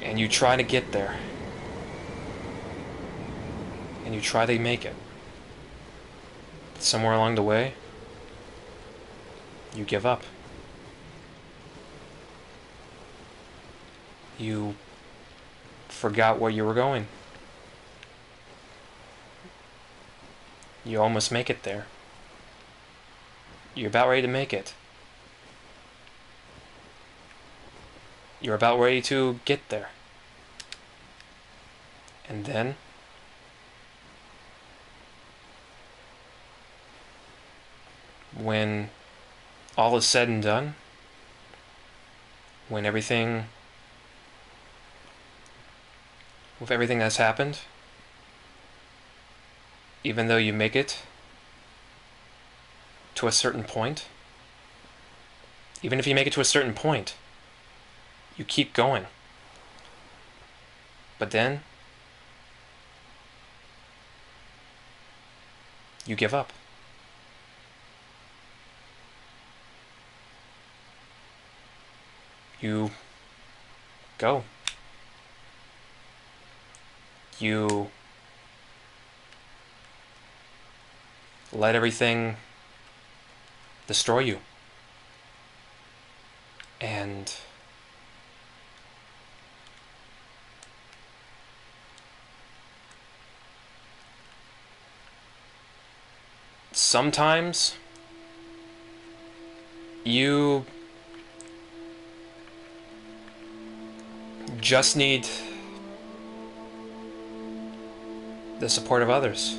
and you try to get there. And you try to make it. Somewhere along the way, you give up. You forgot where you were going. You almost make it there. You're about ready to make it. You're about ready to get there. And then when all is said and done, when everything that's happened, even though you make it to a certain point, even if you make it to a certain point, you keep going. But then you give up. You go. You let everything destroy you. And sometimes you just need the support of others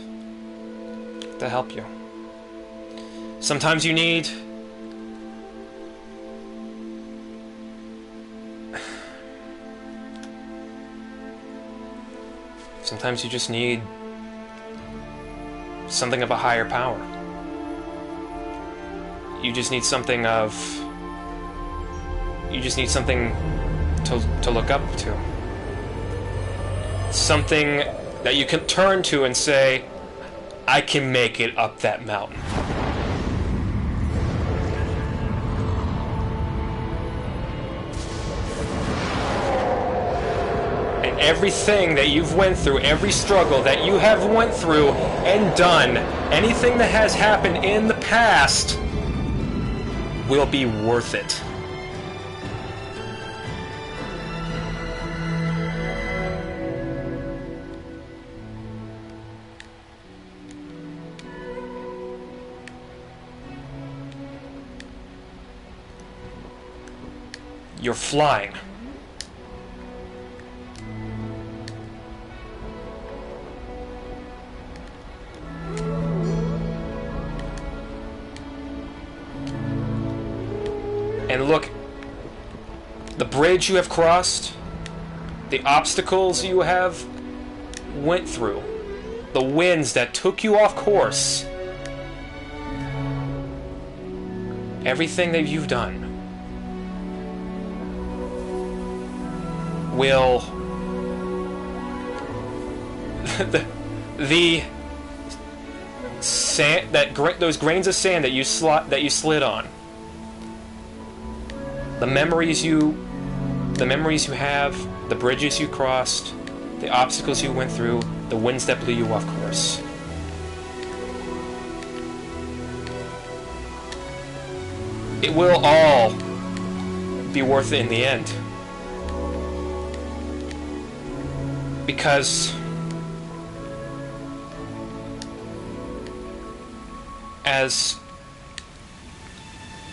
to help you. Sometimes you need sometimes you just need something of a higher power. You just need something to look up to. Something that you can turn to and say, I can make it up that mountain. And everything that you've went through, every struggle that you have went through and done, anything that has happened in the past will be worth it. You're flying. And look, the bridge you have crossed, the obstacles you have went through, the winds that took you off course, everything that you've done will the sand those grains of sand that you slid on, the memories you have, the bridges you crossed, the obstacles you went through, the winds that blew you off course, it will all be worth it in the end. Because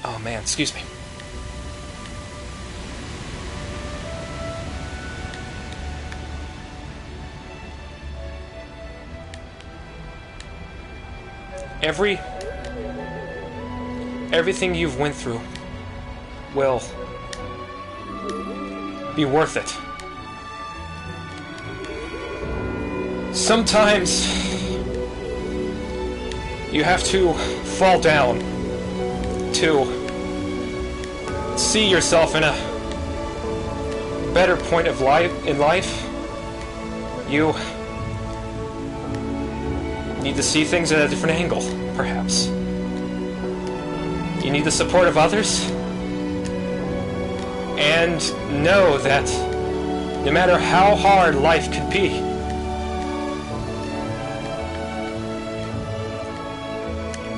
oh man, excuse me. Everything you've went through will be worth it. Sometimes you have to fall down to see yourself in a better point of life in life. You need to see things at a different angle, perhaps. You need the support of others, and know that no matter how hard life could be,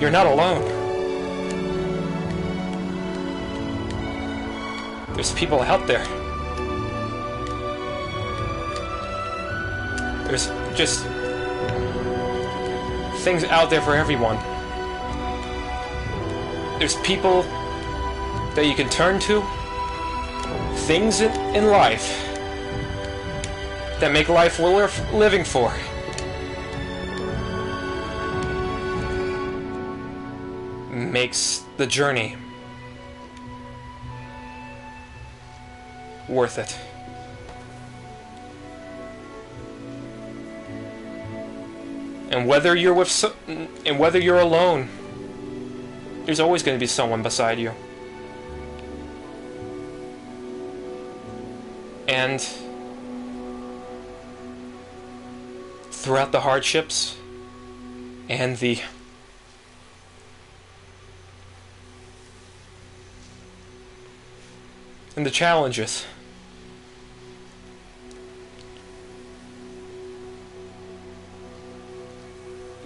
you're not alone. There's people out there. There's just things out there for everyone. There's people that you can turn to, things in life that make life worth living for. Makes the journey worth it. And whether you're whether you're alone, there's always going to be someone beside you. And throughout the hardships and the challenges,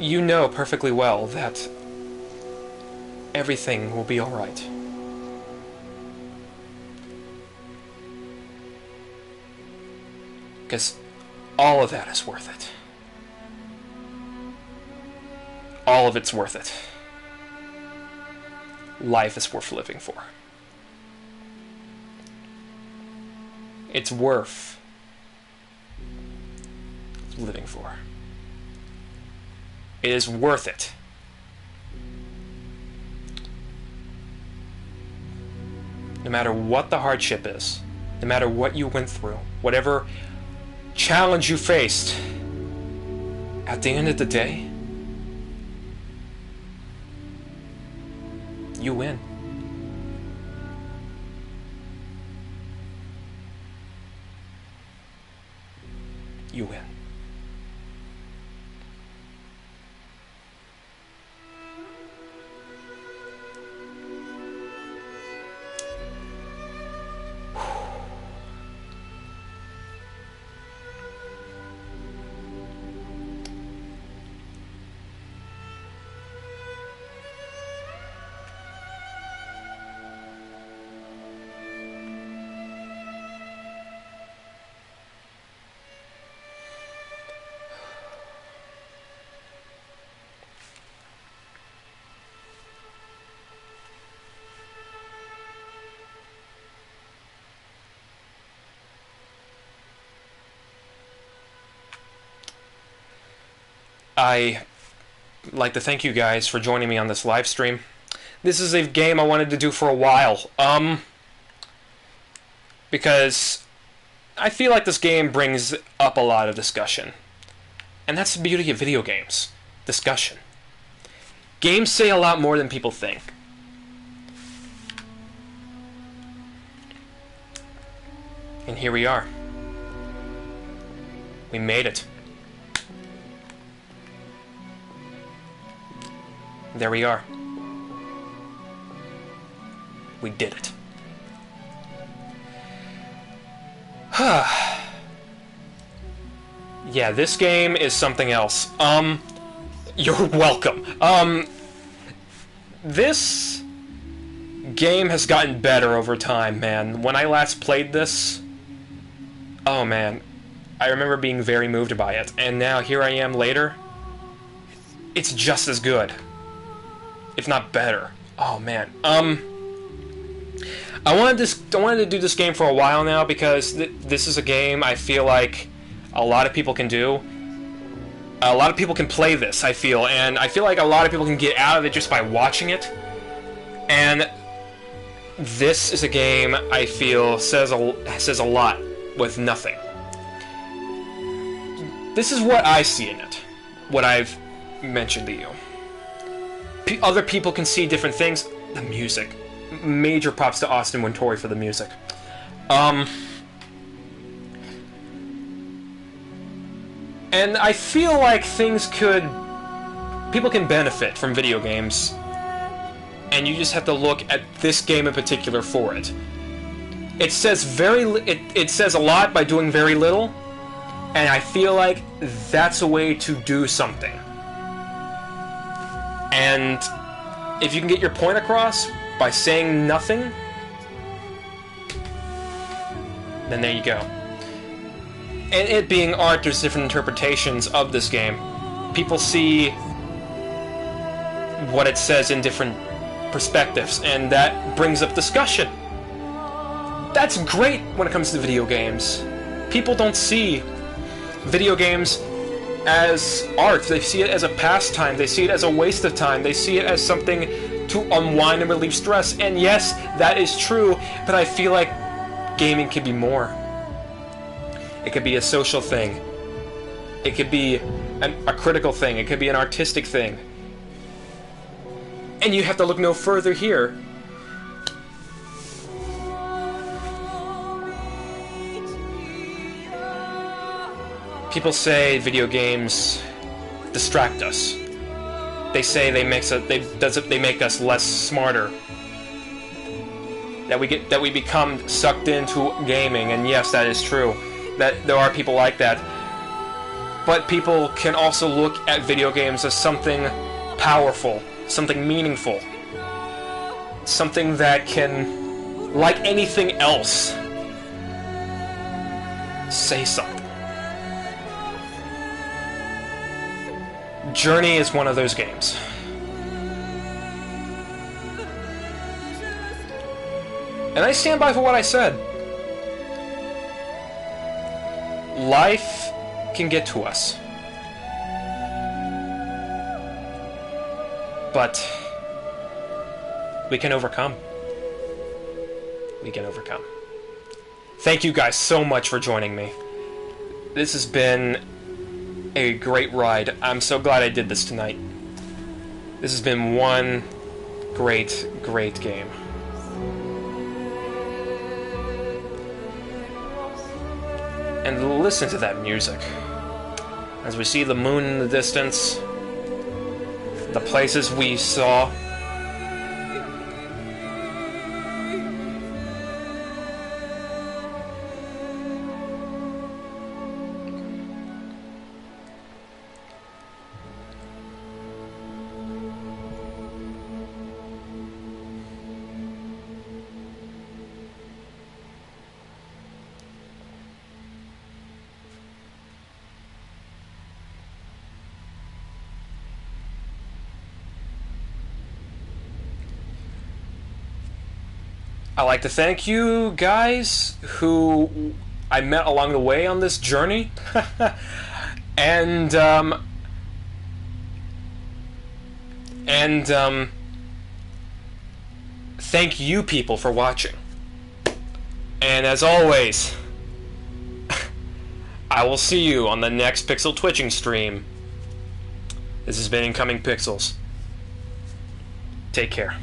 you know perfectly well that everything will be alright. Because all of that is worth it. All of it's worth it. Life is worth living for. It's worth living for. It is worth it. No matter what the hardship is, no matter what you went through, whatever challenge you faced, at the end of the day, you win. You win. I'd like to thank you guys for joining me on this live stream. This is a game I wanted to do for a while, because I feel like this game brings up a lot of discussion. And that's the beauty of video games. Discussion. Games say a lot more than people think. And here we are. We made it. There we are. We did it. Yeah, this game is something else. You're welcome. This game has gotten better over time, man. When I last played this, oh man, I remember being very moved by it. And now here I am later. It's just as good, if not better. Oh man. I wanted to do this game for a while now because this is a game I feel like a lot of people can do. A lot of people can play this, I feel, and I feel like a lot of people can get out of it just by watching it. And this is a game I feel says a lot with nothing. This is what I see in it. What I've mentioned to you. Other people can see different things. The music. Major props to Austin Wintory for the music. And I feel like people can benefit from video games, and you just have to look at this game in particular for it. It says it says a lot by doing very little, and I feel like that's a way to do something. And if you can get your point across by saying nothing, then there you go. And it being art, there's different interpretations of this game. People see what it says in different perspectives, and that brings up discussion. That's great when it comes to video games. People don't see video games as art. They see it as a pastime. They see it as a waste of time. They see it as something to unwind and relieve stress. And yes, that is true, but I feel like gaming could be more. It could be a social thing. It could be a critical thing. It could be an artistic thing. And you have to look no further here. People say video games distract us. They say they make us less smarter. That we become sucked into gaming, and yes, that is true. That there are people like that. But people can also look at video games as something powerful, something meaningful, something that can, like anything else, say something. Journey is one of those games. And I stand by for what I said. Life can get to us. But we can overcome. We can overcome. Thank you guys so much for joining me. This has been a great ride. I'm so glad I did this tonight. This has been one great, great game. And listen to that music. As we see the moon in the distance, the places we saw. I'd like to thank you guys who I met along the way on this journey. and thank you people for watching. And as always, I will see you on the next PixelTwitching stream. This has been Incoming Pixels. Take care.